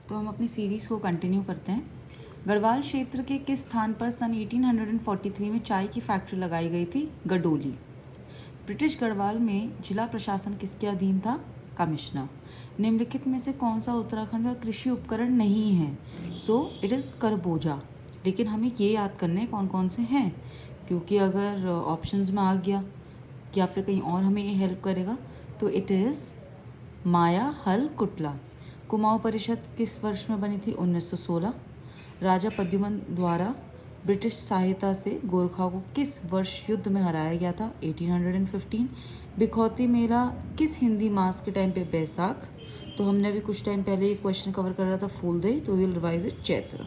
तो हम अपनी सीरीज़ को कंटिन्यू करते हैं। गढ़वाल क्षेत्र के किस स्थान पर सन 1843 में चाय की फैक्ट्री लगाई गई थी? गडोली। ब्रिटिश गढ़वाल में जिला प्रशासन किसके अधीन था? कमिश्नर। निम्नलिखित में से कौन सा उत्तराखंड का कृषि उपकरण नहीं है? सो इट इज़ करबोजा। लेकिन हमें ये याद करने हैं कौन कौन से हैं, क्योंकि अगर ऑप्शंस में आ गया या फिर कहीं और हमें ये हेल्प करेगा, तो इट इज़ माया हल कुटला। कुमाऊं परिषद किस वर्ष में बनी थी? 1916। राजा प्रद्युमन द्वारा ब्रिटिश सहायता से गोरखा को किस वर्ष युद्ध में हराया गया था? 1815। बिखौती मेला किस हिंदी मास के टाइम पे? बैसाख। तो हमने अभी कुछ टाइम पहले ये क्वेश्चन कवर कर रहा था फूलदेई, तो will revise it Chaitra.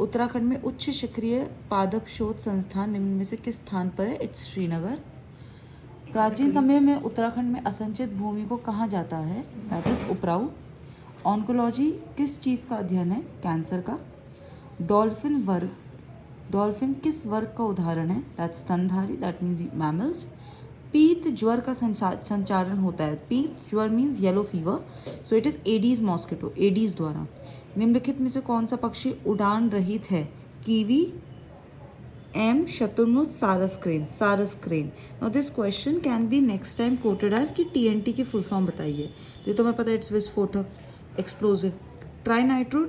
Uttarakhand में उच्च शिखरीय पादप शोध संस्थान निम्न में से किस स्थान पर है? इट्स श्रीनगर। प्राचीन समय में उत्तराखंड में असंचित भूमि को कहा जाता है? That is उपराऊ। ऑन्कोलॉजी किस चीज़ का अध्ययन है? कैंसर का। डॉल्फिन किस वर्ग का उदाहरण है? दैट स्तनधारी, दैट मीन्स मैमल्स। पीत ज्वर का संचारण होता है। पीत ज्वर means yellow fever, so it is Aedes mosquito, Aedes द्वारा। निम्नलिखित में से कौन सा पक्षी उड़ान रहित है? कीवी, एम शतुर्मुख, सारस crane. Now this question can be next time quoted as कि टीएनटी की फुल फॉर्म बताइए। तो ये तो मैं पता है, इट्स विस्फोटक एक्सप्लोसिव। ट्राइनाइट्रो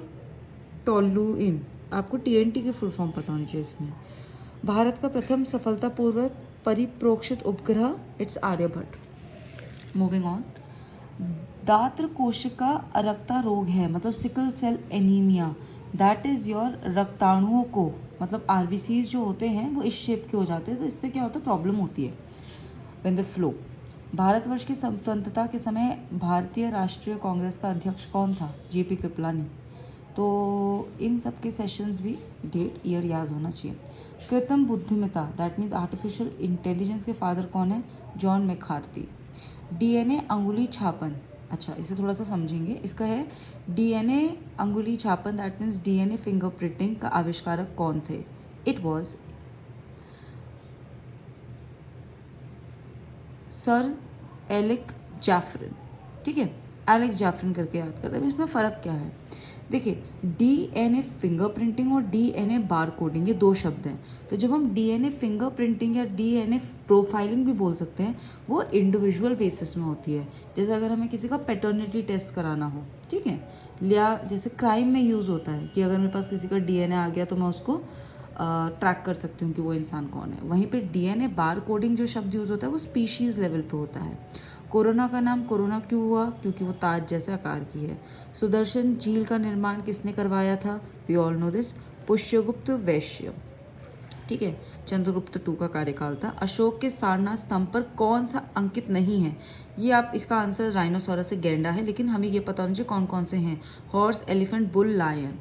टोलुइन, आपको टीएनटी की फुल फॉर्म पता होनी चाहिए इसमें। भारत का प्रथम सफलतापूर्वक परिप्रेक्षित उपग्रह? इट्स आर्यभट्ट। Moving on. दात्र कोशिका अरक्ता रोग है, मतलब sickle cell anaemia, that is your रक्ताणुओं को, मतलब आरबीसीज जो होते हैं वो इस शेप के हो जाते हैं, तो इससे क्या होता है? प्रॉब्लम होती है व्हेन द फ्लो। भारतवर्ष की स्वतंत्रता के समय भारतीय राष्ट्रीय कांग्रेस का अध्यक्ष कौन था? जेपी कृपलानी। तो इन सब के सेशंस भी डेट ईयर याद होना चाहिए। कृत्रिम बुद्धिमत्ता, दैट मीन्स आर्टिफिशियल इंटेलिजेंस के फादर कौन है? John McCarthy. डीएनए अंगुली छापन, अच्छा इसे थोड़ा सा समझेंगे। इसका है डीएनए अंगुली छापन, दैट मीन्स डीएनए फिंगरप्रिंटिंग का आविष्कारक कौन थे? It was sir Alec Jeffreys. ठीक है, एलिक जैफरिन करके याद करते हैं। इसमें फ़र्क क्या है? देखिए, डीएनए फिंगरप्रिंटिंग और डीएनए बार कोडिंग, ये दो शब्द हैं। तो जब हम डीएनए फिंगरप्रिंटिंग या डीएनए प्रोफाइलिंग भी बोल सकते हैं, वो इंडिविजुअल बेसिस में होती है। जैसे अगर हमें किसी का पैटर्निटी टेस्ट कराना हो, ठीक है, या जैसे क्राइम में यूज़ होता है कि अगर मेरे पास किसी का डीएनए आ गया तो मैं उसको ट्रैक कर सकती हूँ कि वो इंसान कौन है। वहीं पे डीएनए बार कोडिंग जो शब्द यूज़ होता है वो स्पीशीज़ लेवल पे होता है। कोरोना का नाम कोरोना क्यों हुआ? क्योंकि वो ताज जैसे आकार की है। सुदर्शन झील का निर्माण किसने करवाया था? We all know this, Pushyagupta Vaishya. ठीक है, चंद्रगुप्त टू का कार्यकाल था। अशोक के सारनाथ स्तंभ पर कौन सा अंकित नहीं है? ये आप इसका आंसर राइनोसोरस से गैंडा है, लेकिन हमें ये पता होना चाहिए कौन कौन से हैं। Horse, elephant, bull, lion.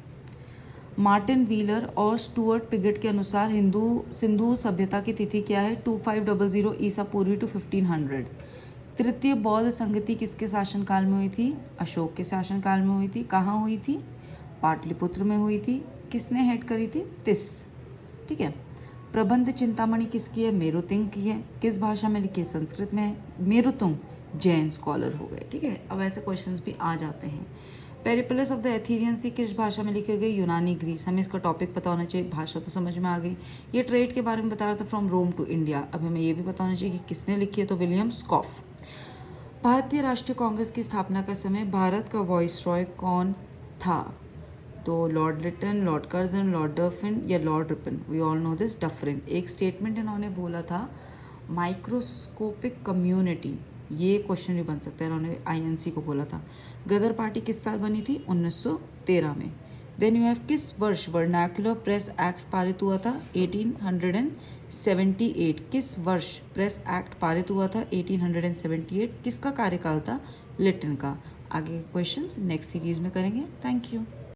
Martin Wheeler और स्टुअर्ट पिगट के अनुसार सिंधु सभ्यता की तिथि क्या है? 2500 ईसा पूर्वी टू 1500। तृतीय बौद्ध संगति किसके शासनकाल में हुई थी? अशोक के शासनकाल में हुई थी। कहाँ हुई थी? पाटलिपुत्र में हुई थी। किसने हेड करी थी? तिस। ठीक है। प्रबंध चिंतामणि किसकी है? मेरुतिंग की है। किस भाषा में लिखी है? संस्कृत में है। मेरुतुंग जैन स्कॉलर हो गए। ठीक है, अब ऐसे क्वेश्चंस भी आ जाते हैं। पेरिप्लस ऑफ द एथेरियन सी किस भाषा में लिखे गए? यूनानी ग्रीस। हमें इसका टॉपिक पता होना चाहिए, भाषा तो समझ में आ गई। ये ट्रेड के बारे में बता रहा था, फ्रॉम रोम टू इंडिया। अब हमें ये भी पता होना चाहिए कि किसने लिखी है, तो विलियम स्कॉफ। भारतीय राष्ट्रीय कांग्रेस की स्थापना का समय भारत का वॉइसरॉय कौन था? तो Lord Lytton, Lord Curzon, Lord Dufferin या Lord Ripon. We all know this, Dufferin. एक स्टेटमेंट इन्होंने बोला था, माइक्रोस्कोपिक कम्युनिटी, ये क्वेश्चन भी बन सकता है, इन्होंने आईएनसी को बोला था। गदर पार्टी किस साल बनी थी? 1913 में। देन यू हैव किस वर्ष वर्नाक्युलर प्रेस एक्ट पारित हुआ था? 1878। किस वर्ष प्रेस एक्ट पारित हुआ था? 1878। किसका कार्यकाल था? लिटन का। आगे के क्वेश्चंस नेक्स्ट सीरीज में करेंगे। Thank you.